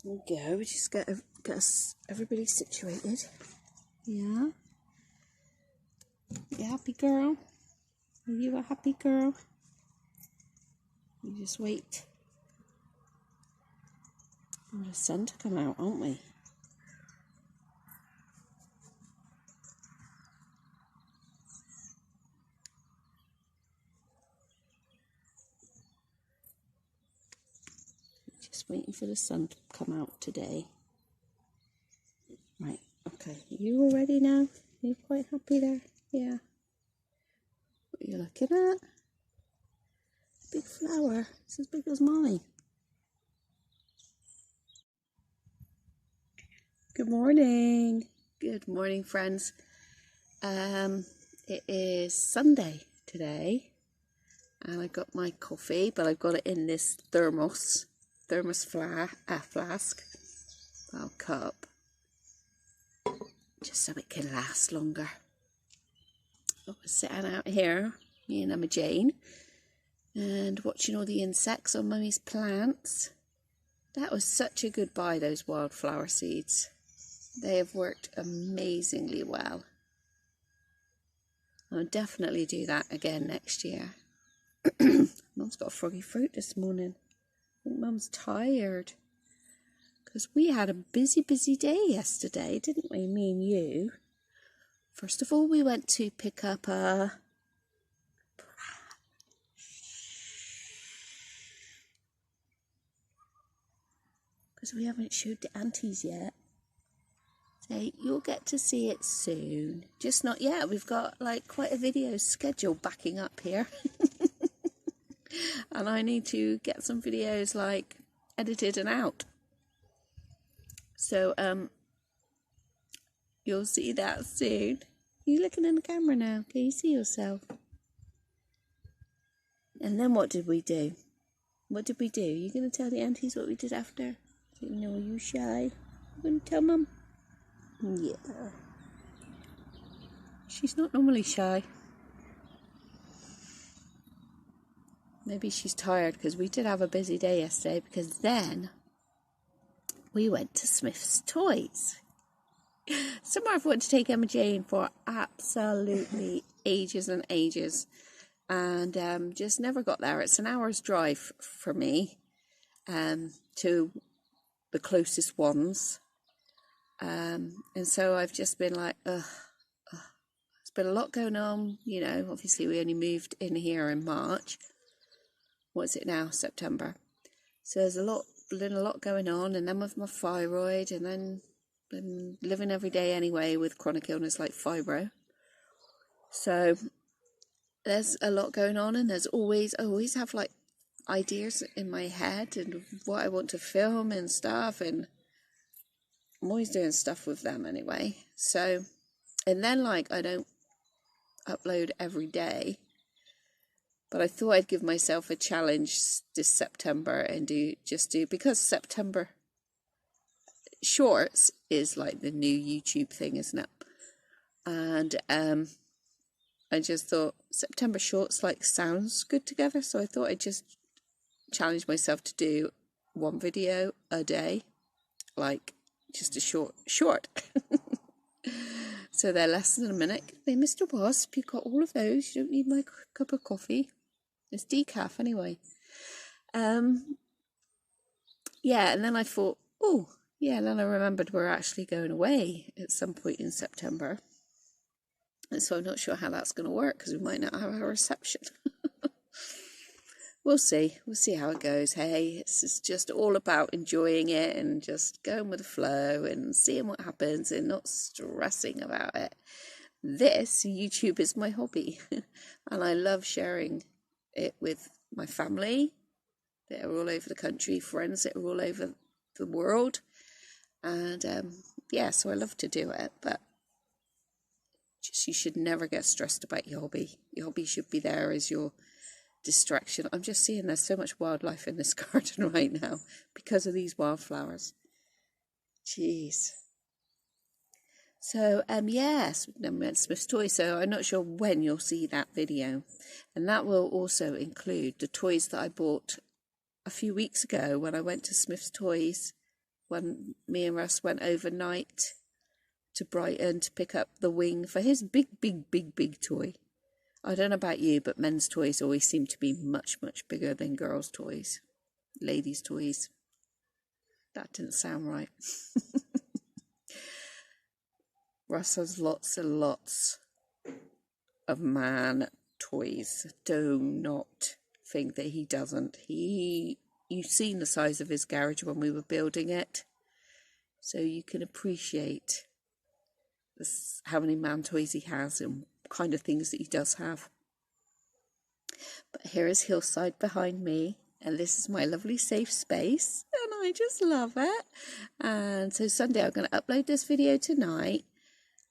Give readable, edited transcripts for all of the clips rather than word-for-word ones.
There we go. We just get us everybody situated. Yeah. You happy girl? Are you a happy girl? We just wait for the sun to come out, aren't we? Just waiting for the sun to come out today. Right, okay. Are you all ready now? Are you quite happy there? Yeah. What are you looking at? Big flower. It's as big as mine. Good morning. Good morning, friends. It is Sunday today, and I got my coffee, but I've got it in this thermos flask, well, cup, just so it can last longer. I was sitting out here, me and Emma Jane, and watching all the insects on Mummy's plants. That was such a good buy, those wildflower seeds. They have worked amazingly well. I'll definitely do that again next year. Mum's got a froggy throat this morning. I think Mum's tired. Because we had a busy day yesterday, didn't we? Me and you. First of all, we went to pick up a... because we haven't showed the aunties yet. So you'll get to see it soon. Just not yet. We've got like quite a video schedule backing up here. And I need to get some videos like edited and out. So you'll see that soon. Are you looking in the camera now? Can you see yourself? And then what did we do? What did we do? Are you going to tell the aunties what we did after? You know, are you shy? You going to tell Mum? Yeah. She's not normally shy. Maybe she's tired, because we did have a busy day yesterday, because then we went to Smith's Toys. Somewhere I've wanted to take Emma Jane for absolutely ages and ages, and just never got there. It's an hour's drive for me to the closest ones, and so I've just been like, ugh. There's been a lot going on, you know. Obviously we only moved in here in March. What's it now? September. So there's been a lot going on, and then with my thyroid, and then been living every day anyway with chronic illness like fibro. So there's a lot going on, and I always have like ideas in my head and what I want to film and stuff, and I'm always doing stuff with them anyway. So, and then like I don't upload every day. But I thought I'd give myself a challenge this September and do because September Shorts is like the new YouTube thing, isn't it? And I just thought September Shorts like sounds good together, so I thought I'd just challenge myself to do one video a day, like just a short. So they're less than a minute. Hey, Mr. Wasp, you've got all of those. You don't need my cup of coffee. It's decaf anyway. Yeah, and then I thought, oh, yeah, and then I remembered we're actually going away at some point in September. And so I'm not sure how that's going to work, because we might not have a reception. We'll see. We'll see how it goes. Hey, it's just all about enjoying it and just going with the flow and seeing what happens and not stressing about it. This YouTube is my hobby, and I love sharing it with my family that are all over the country, friends that are all over the world, and yeah, so I love to do it. But just, you should never get stressed about your hobby. Your hobby should be there as your distraction. I'm just seeing there's so much wildlife in this garden right now because of these wildflowers. Jeez. So, yes, then we went to Smith's Toys, so I'm not sure when you'll see that video. And that will also include the toys that I bought a few weeks ago when I went to Smith's Toys when me and Russ went overnight to Brighton to pick up the wing for his big toy. I don't know about you, but men's toys always seem to be much bigger than girls' toys. Ladies' toys. That didn't sound right. Russ has lots and lots of man toys. Do not think that he doesn't. You've seen the size of his garage when we were building it, so you can appreciate how many man toys he has and kind of things that he does have. But here is Hillside behind me, and this is my lovely safe space, and I just love it. And so Sunday I'm going to upload this video tonight,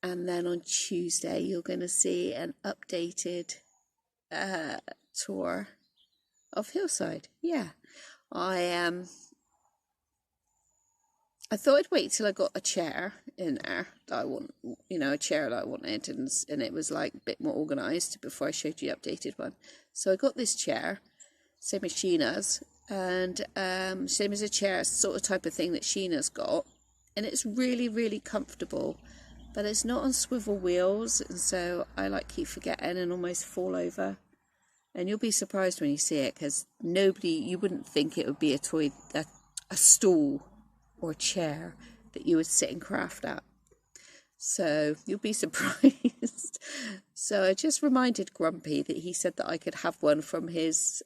and then on Tuesday you're going to see an updated tour of Hillside. Yeah, I thought I'd wait till I got a chair in there that I want, a chair that I wanted, and it was like a bit more organised before I showed you the updated one. So I got this chair, same as Sheena's, and same as a chair, sort of type of thing that Sheena's got, and it's really comfortable, but it's not on swivel wheels, and so I keep forgetting and almost fall over. And you'll be surprised when you see it, because you wouldn't think it would be a toy, a stool or chair that you would sit and craft at. So you'll be surprised. So I just reminded Grumpy that he said that I could have one from his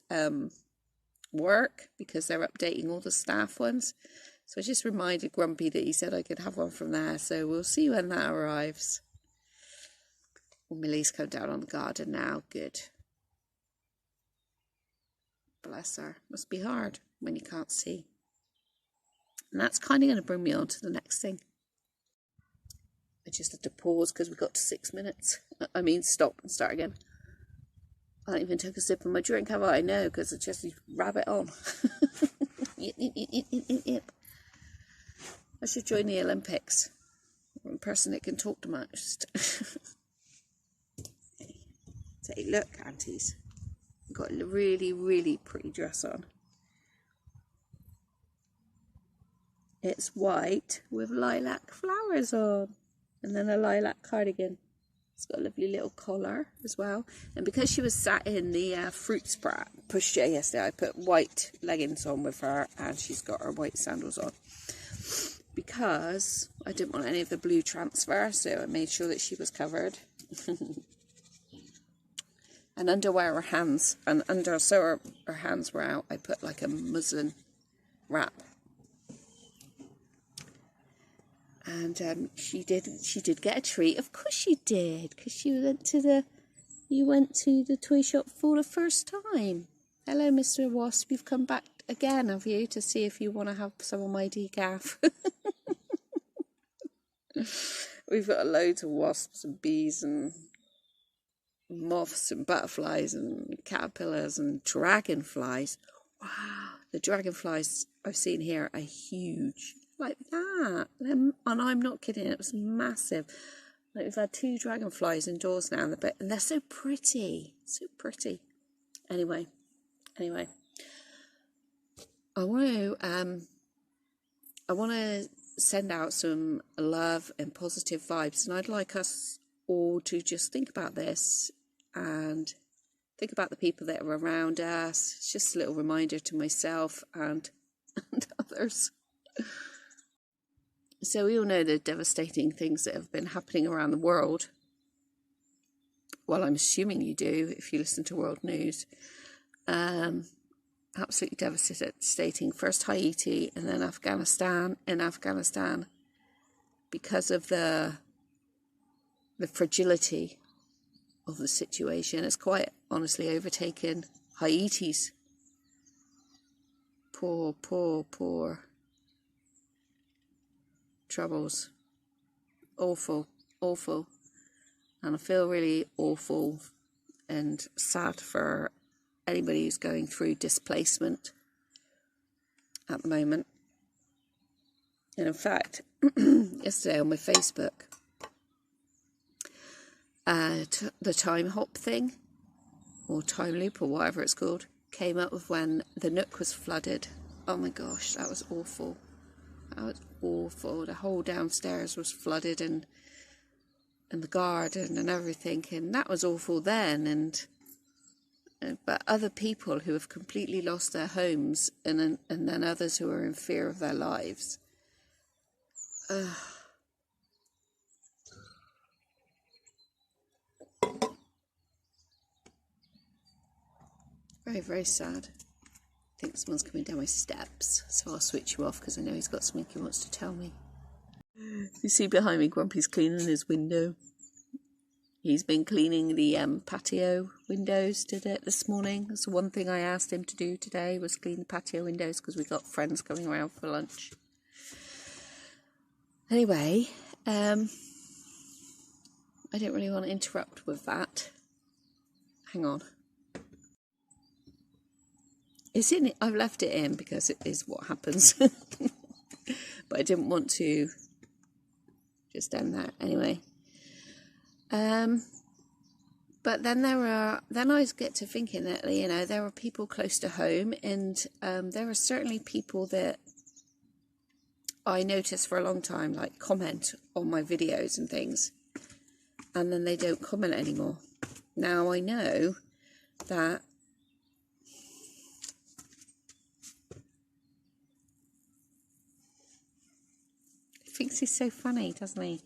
work, because they're updating all the staff ones. So I just reminded Grumpy that he said I could have one from there. So we'll see when that arrives. Well, Millie's come down on the garden now. Good. Bless her. Must be hard when you can't see. And that's kind of going to bring me on to the next thing. I just had to pause because we got to 6 minutes. Stop and start again. I haven't even took a sip of my drink, have I? No, because I just rabbit on. Yep. I should join the Olympics. I'm the person that can talk the most. Say, look, aunties. I've got a really pretty dress on. It's white with lilac flowers on, and then a lilac cardigan. It's got a lovely little collar as well. And because she was sat in the fruit sprat pushchair yesterday, I put white leggings on with her, and she's got her white sandals on. Because I didn't want any of the blue transfer, so I made sure that she was covered. And underwear her hands, and so her hands were out, I put like a muslin wrap. And she did get a treat. Of course she did, because you went to the toy shop for the first time. Hello, Mr. Wasp. You've come back again, have you, to see if you want to have some of my decaf? We've got loads of wasps and bees and moths and butterflies and caterpillars and dragonflies. Wow, the dragonflies I've seen here are huge. Like that. And I'm not kidding, it was massive. We've had 2 dragonflies indoors now, and they're so pretty. So pretty. Anyway. I want to send out some love and positive vibes, and I'd like us all to just think about this and think about the people that are around us. It's just a little reminder to myself and others. So we all know the devastating things that have been happening around the world. Well, I'm assuming you do if you listen to world news. Absolutely devastating. First Haiti and then Afghanistan. In Afghanistan, because of the fragility of the situation, it's quite honestly overtaken Haiti's poor troubles. Awful. And I feel really awful and sad for anybody who's going through displacement at the moment. And in fact, yesterday on my Facebook, the time hop thing, or time loop, or whatever it's called, came up with when the Nook was flooded. Oh my gosh, that was awful. That was awful. The whole downstairs was flooded and the garden and everything, and that was awful then. But other people who have completely lost their homes, and then others who are in fear of their lives. Very, very sad. I think someone's coming down my steps, so I'll switch you off because I know he's got something he wants to tell me. You see behind me, Grumpy's cleaning his window. He's been cleaning the patio windows, did it this morning. That's the one thing I asked him to do today, was clean the patio windows, because we got friends coming around for lunch. Anyway, I didn't really want to interrupt with that. Hang on. It's in. I've left it in because it is what happens. But I didn't want to just end that anyway. But then I get to thinking that, you know, there are people close to home, and there are certainly people that I notice for a long time, like, comment on my videos and things, and then they don't comment anymore. Now I know that he thinks he's so funny, doesn't he?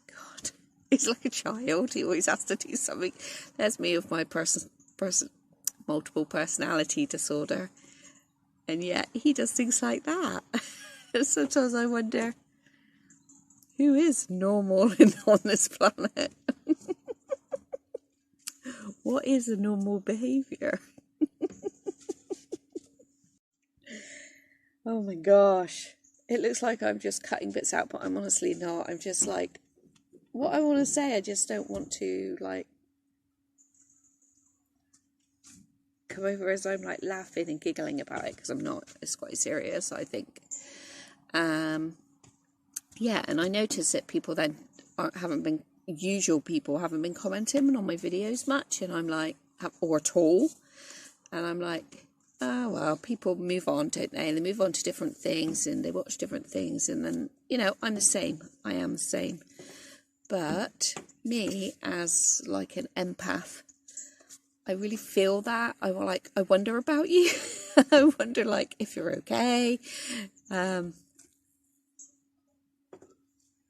God, he's like a child. He always has to do something. There's me with my multiple personality disorder, and yet he does things like that. Sometimes I wonder, who is normal on this planet? What is a normal behaviour? Oh my gosh. It looks like I'm just cutting bits out, but I'm honestly not. I'm just like, what I want to say, I just don't want to, like, come over as I'm, like, laughing and giggling about it, because I'm not. It's quite serious, I think. Yeah, and I noticed that people then haven't been commenting on my videos much, and I'm like, or at all, and I'm like, oh well, people move on, don't they? They move on to different things, and they watch different things, and then, you know, I'm the same. I am the same. But me, as like an empath, I really feel that. I wonder about you. I wonder, like, if you're okay.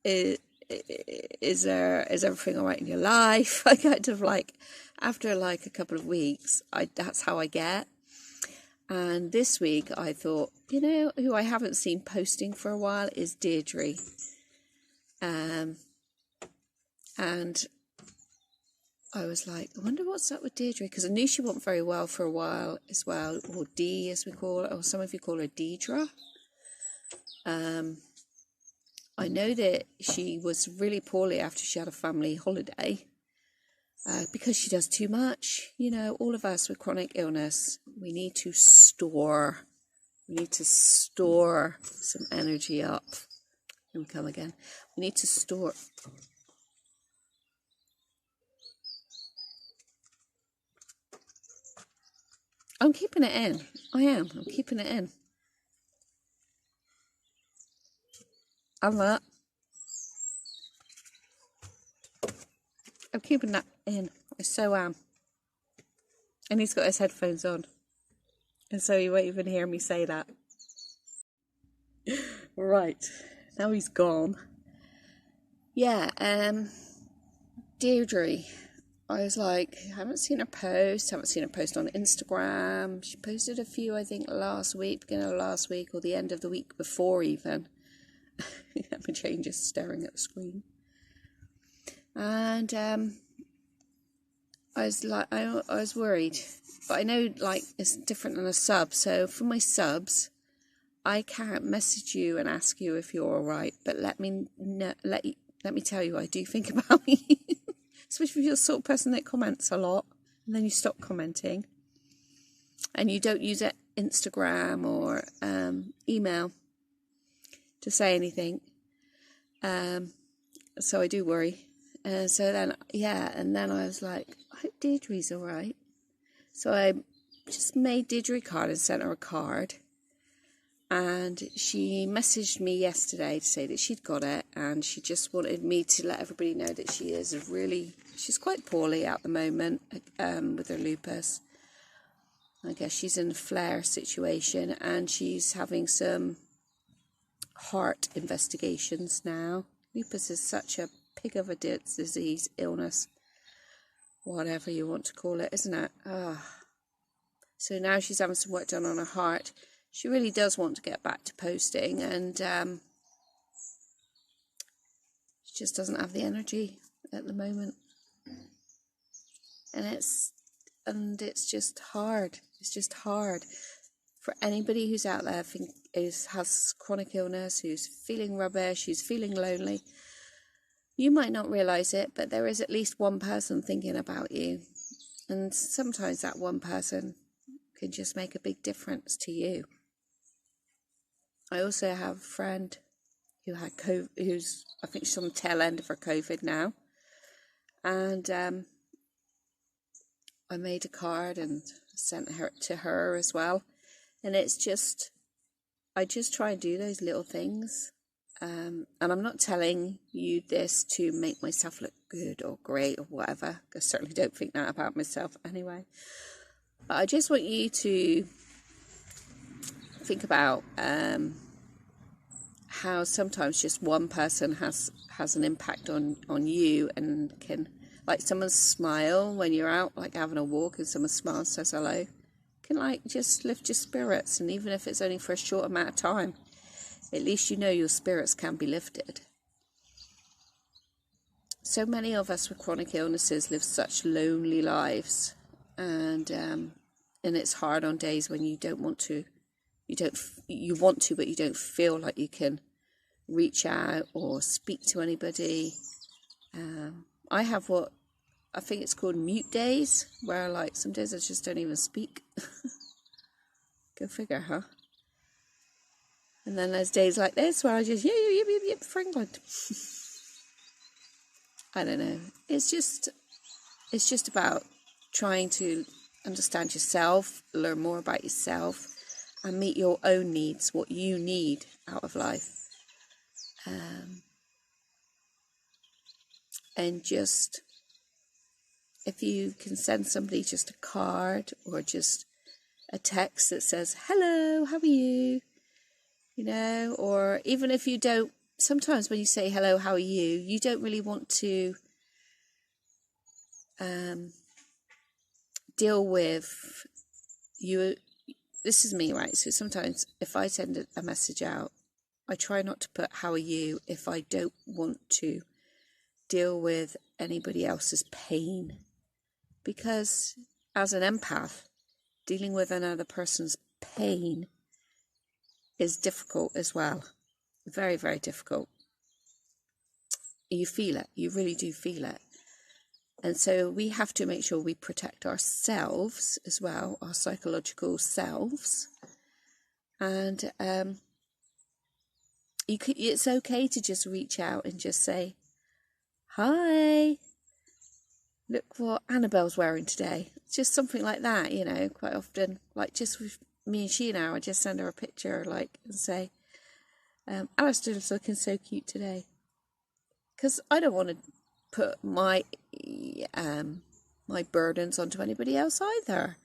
Is everything all right in your life? I kind of, like, after like a couple of weeks, that's how I get. And this week I thought, you know, who I haven't seen posting for a while is Deirdre. And I was like, I wonder what's up with Deirdre, because I knew she wasn't very well for a while as well, or Dee as we call it, or some of you call her Deidre. I know that she was really poorly after she had a family holiday, because she does too much. You know, all of us with chronic illness, we need to store some energy up. Here we come again. We need to store. I'm keeping it in. I'm keeping it in. I'm keeping that in. I so am. And he's got his headphones on. And so you won't even hear me say that. Right. Now he's gone. Yeah, Deirdre. I was like, I haven't seen her post on Instagram. She posted a few, I think, last week, beginning of last week, or the end of the week before even. My Jane just staring at the screen. And I was like, I was worried. But I know, like, it's different than a sub. So for my subs, I can't message you and ask you if you're all right. But let me tell you, I do think about you. Especially if you're the sort of person that comments a lot, and then you stop commenting, and you don't use Instagram or email to say anything. So I do worry. So then, yeah, and then I was like, I hope Deirdre's all right. So I just made Deirdre a card and sent her a card. And she messaged me yesterday to say that she'd got it, and she just wanted me to let everybody know that she's quite poorly at the moment with her lupus. I guess she's in a flare situation, and she's having some heart investigations now. Lupus is such a pig of a disease, illness, whatever you want to call it, isn't it? So now she's having some work done on her heart. She really does want to get back to posting, and she just doesn't have the energy at the moment. And it's just hard. It's just hard for anybody who's out there has chronic illness, who's feeling rubbish, who's feeling lonely. You might not realise it, but there is at least one person thinking about you. And sometimes that one person can just make a big difference to you. I also have a friend who had COVID, I think she's on the tail end of her COVID now. And I made a card and sent her to her as well. And I just try and do those little things. And I'm not telling you this to make myself look good or great or whatever. I certainly don't think that about myself anyway. But I just want you to think about how sometimes just one person has an impact on you, and can, like, someone's smile when you're out, like having a walk, and someone smiles, says hello, can like just lift your spirits. And even if it's only for a short amount of time, at least you know your spirits can be lifted. So many of us with chronic illnesses live such lonely lives, and it's hard on days when you want to, but you don't feel like you can reach out or speak to anybody. I have what I think it's called mute days, where like some days I just don't even speak. Go figure, huh? And then there's days like this where I just yip for England. I don't know. It's just about trying to understand yourself, learn more about yourself, and meet your own needs, what you need out of life. And just, if you can send somebody just a card or just a text that says, hello, how are you? You know, or even if you don't, sometimes when you say hello, how are you, you don't really want to deal with you. This is me, right? So sometimes if I send a message out, I try not to put how are you if I don't want to deal with anybody else's pain. Because as an empath, dealing with another person's pain is difficult as well. Very, very difficult. You feel it. You really do feel it. And so we have to make sure we protect ourselves as well, our psychological selves. And it's okay to just reach out and just say, hi, look what Annabelle's wearing today. It's just something like that, you know, quite often. Like just with me and she now, I just send her a picture, like, and say, Alistair's looking so cute today. Because I don't want to put my burdens onto anybody else either.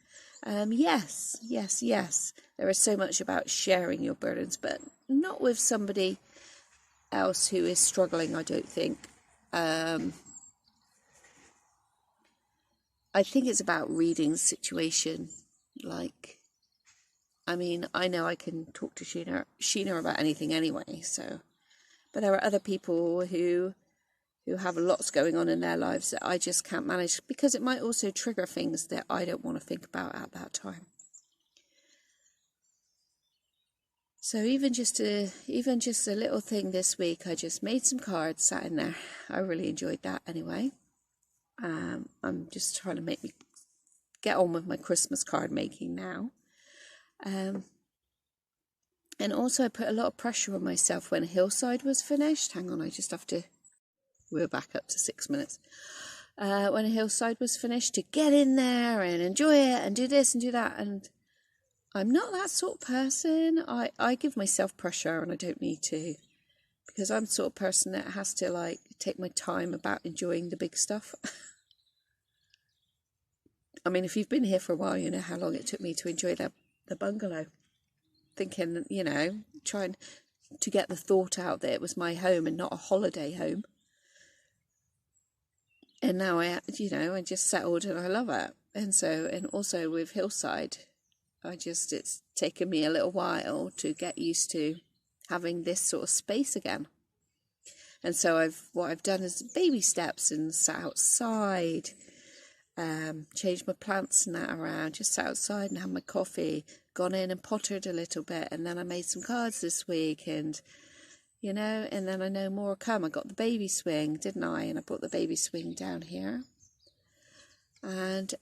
Yes. There is so much about sharing your burdens, but not with somebody else who is struggling, I don't think. I think it's about reading the situation. Like, I mean, I know I can talk to Sheena about anything anyway, so. But there are other people who have lots going on in their lives that I just can't manage, because it might also trigger things that I don't want to think about at that time. So even just a little thing this week, I just made some cards, sat in there. I really enjoyed that anyway. I'm just trying to get on with my Christmas card making now. And also I put a lot of pressure on myself when Hillside was finished. Hang on, I just have to... We're back up to 6 minutes. When Hillside was finished, to get in there and enjoy it and do this and do that. And I'm not that sort of person. I give myself pressure and I don't need to, because I'm the sort of person that has to like take my time about enjoying the big stuff. I mean, if you've been here for a while, you know how long it took me to enjoy the bungalow. Thinking, you know, trying to get the thought out that it was my home and not a holiday home. And now I just settled and I love it. And also with Hillside, it's taken me a little while to get used to having this sort of space again. And so what I've done is baby steps and sat outside, changed my plants and that around, just sat outside and had my coffee, gone in and pottered a little bit, and then I made some cards this week, and you know, and then I know more will come. I got the baby swing, didn't I? And I brought the baby swing down here. And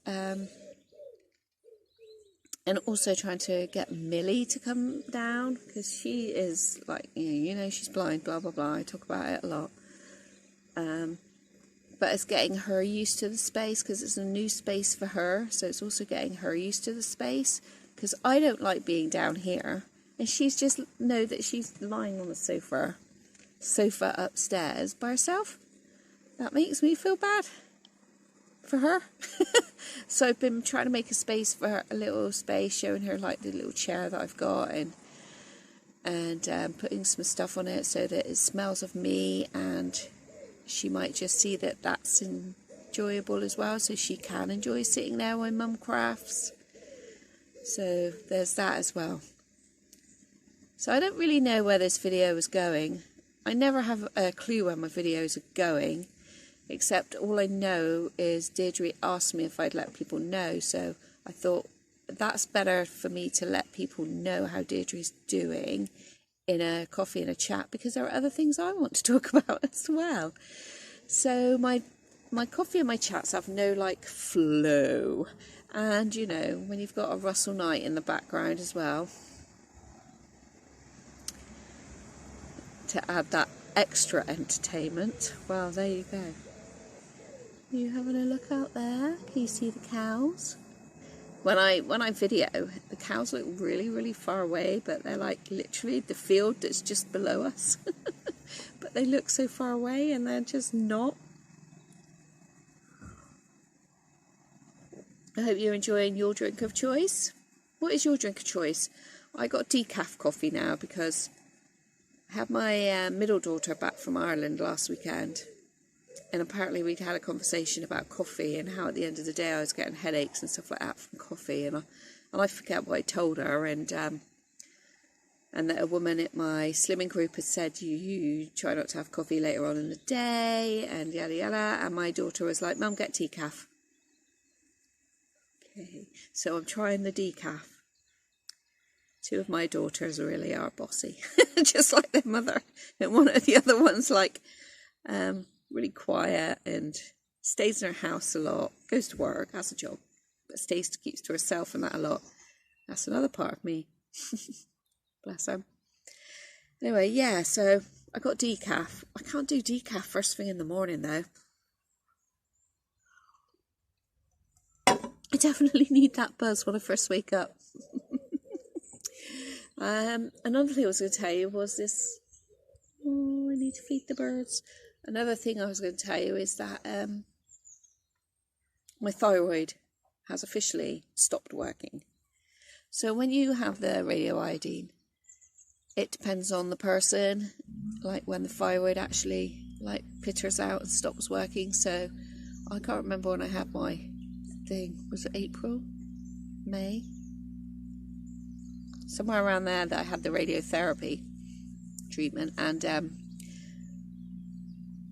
also trying to get Millie to come down, because she is like, you know, she's blind, blah, blah, blah. I talk about it a lot. But it's getting her used to the space, because it's a new space for her. So it's also getting her used to the space, because I don't like being down here. And she's just know that she's lying on the sofa upstairs by herself. That makes me feel bad for her. So I've been trying to make a space for her, a little space, showing her like the little chair that I've got, and putting some stuff on it so that it smells of me, and she might just see that that's enjoyable as well, so she can enjoy sitting there while Mum crafts. So there's that as well. So I don't really know where this video is going. I never have a clue where my videos are going, except all I know is Deirdre asked me if I'd let people know, so I thought that's better for me to let people know how Deirdre's doing in a coffee and a chat, because there are other things I want to talk about as well. So my coffee and my chats have no like flow, and you know, when you've got a Russell Knight in the background as well to add that extra entertainment, well, there you go. You having a look out there? Can you see the cows? When I video, the cows look really, really far away, but they're like literally the field that's just below us. But they look so far away, and they're just not. I hope you're enjoying your drink of choice. What is your drink of choice? I got decaf coffee now because I had my middle daughter back from Ireland last weekend. And apparently we'd had a conversation about coffee and how at the end of the day I was getting headaches and stuff like that from coffee. And I forget what I told her. And that a woman at my slimming group had said, you try not to have coffee later on in the day, and yada yada. And my daughter was like, Mum, get decaf. Okay, so I'm trying the decaf. Two of my daughters really are bossy, just like their mother. And one of the other ones like... really quiet and stays in her house a lot, goes to work, has a job, but keeps to herself and that a lot. That's another part of me. Bless her. Anyway, yeah, so I got decaf. I can't do decaf first thing in the morning though. I definitely need that buzz when I first wake up. Another thing I was going to tell you was this. Oh, I need to feed the birds. Another thing I was going to tell you is that my thyroid has officially stopped working. So when you have the radioiodine, it depends on the person, like when the thyroid actually like pitters out and stops working. So I can't remember when I had my thing. Was it April? May? Somewhere around there that I had the radiotherapy treatment, and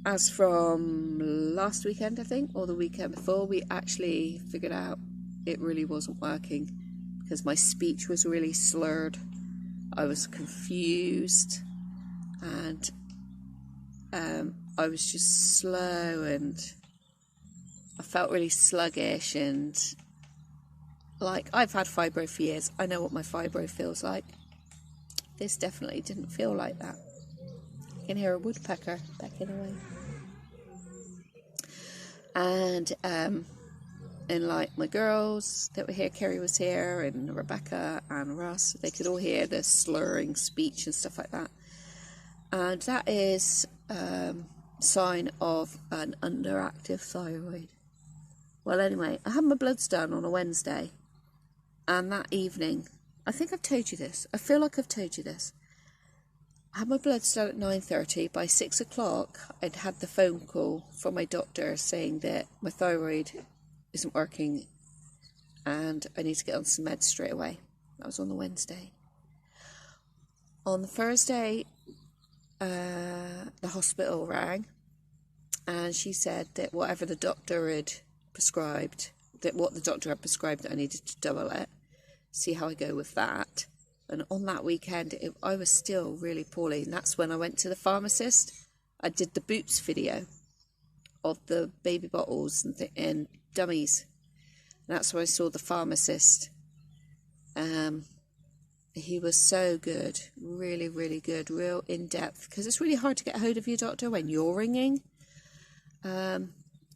as from last weekend, I think, or the weekend before, we actually figured out it really wasn't working, because my speech was really slurred. I was confused, and I was just slow, and I felt really sluggish, and like, I've had fibro for years. I know what my fibro feels like. This definitely didn't feel like that. You can hear a woodpecker pecking away. And and like my girls that were here, Kerry was here, and Rebecca and Russ, they could all hear the slurring speech and stuff like that. And that is sign of an underactive thyroid. Well, anyway, I had my bloods done on a Wednesday, and that evening, I think I've told you this, I feel like I've told you this, I had my bloods done at 9:30. By 6 o'clock, I'd had the phone call from my doctor saying that my thyroid isn't working and I need to get on some meds straight away. That was on the Wednesday. On the Thursday, the hospital rang, and she said that whatever the doctor had prescribed, that I needed to double it, see how I go with that. And on that weekend, I was still really poorly, and that's when I went to the pharmacist. I did the Boots video of the baby bottles and dummies, and that's where I saw the pharmacist. He was so good, really, really good, real in-depth, because it's really hard to get a hold of your doctor when you're ringing. And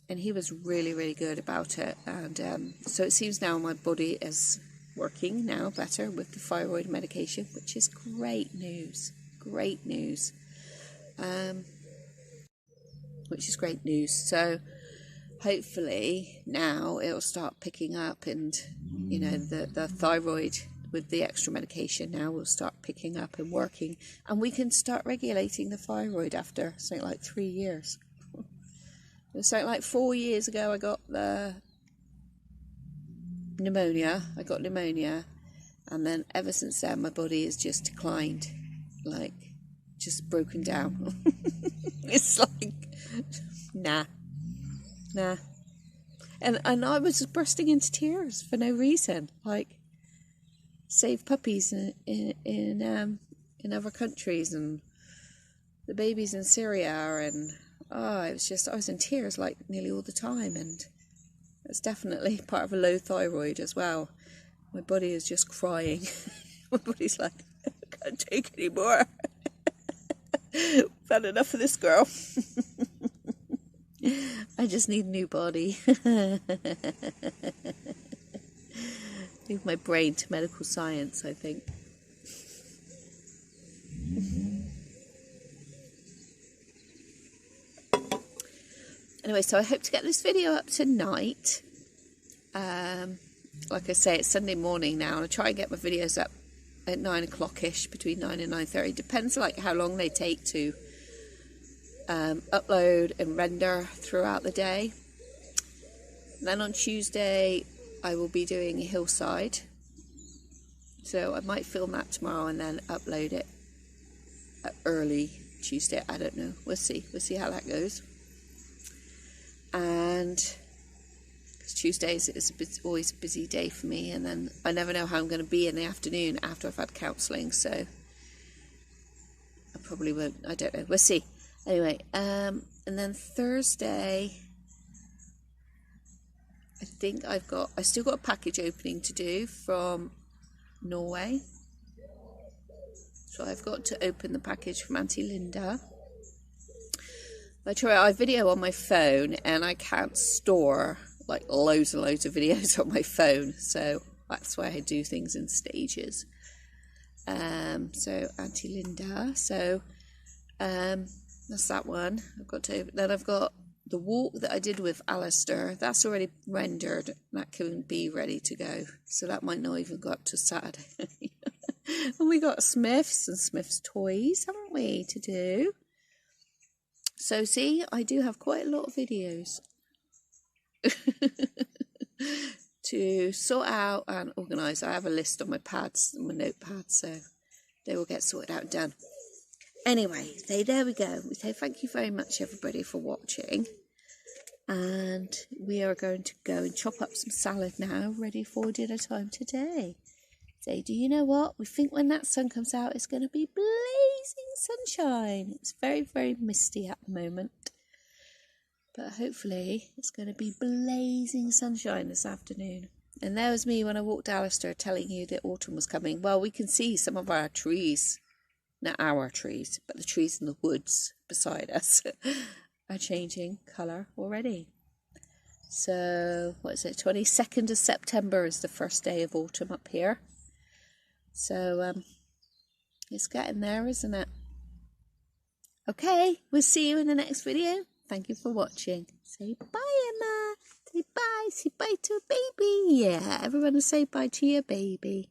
he was really, really good about it. And so it seems now my body is working now better with the thyroid medication, which is great news. So hopefully now it'll start picking up, and you know, the thyroid with the extra medication now will start picking up and working, and we can start regulating the thyroid after something like 3 years. Something like 4 years ago I got the pneumonia. And then ever since then my body has just declined, like just broken down. It's like nah. And I was bursting into tears for no reason, like save puppies in other countries, and the babies in Syria, and it was just, I was in tears like nearly all the time, and it's definitely part of a low thyroid as well. My body is just crying. My body's like, I can't take any more. I've had enough of this girl. I just need a new body. Leave my brain to medical science, I think. Anyway, so I hope to get this video up tonight. Like I say, it's Sunday morning now, and I try and get my videos up at 9 o'clock-ish, between 9 and 9:30. Depends like how long they take to upload and render throughout the day. And then on Tuesday, I will be doing Hillside. So I might film that tomorrow and then upload it early Tuesday. I don't know. We'll see. We'll see how that goes. And because Tuesdays is always a busy day for me, and then I never know how I'm going to be in the afternoon after I've had counselling, so I probably won't. I don't know. We'll see. Anyway, and then Thursday, I think I still got a package opening to do from Norway, so I've got to open the package from Auntie Linda. I video on my phone, and I can't store like loads and loads of videos on my phone, so that's why I do things in stages. So Auntie Linda, so that's that one. I've got to. Then I've got the walk that I did with Alistair. That's already rendered. That can be ready to go, so that might not even go up to Saturday. And we got Smith's and Smith's Toys, haven't we, to do? So see, I do have quite a lot of videos to sort out and organise. I have a list on my pads, my notepad, so they will get sorted out and done. Anyway, there we go. We say thank you very much, everybody, for watching. And we are going to go and chop up some salad now, ready for dinner time today. Say, do you know what? We think when that sun comes out, it's going to be blazing sunshine. It's very, very misty at the moment. But hopefully it's going to be blazing sunshine this afternoon. And there was me when I walked Alistair telling you that autumn was coming. Well, we can see some of our trees, not our trees, but the trees in the woods beside us are changing colour already. So, what is it? 22nd of September is the first day of autumn up here. So, it's getting there, isn't it? Okay, we'll see you in the next video. Thank you for watching. Say bye, Emma. Say bye. Say bye to a baby. Yeah, everyone will say bye to your baby.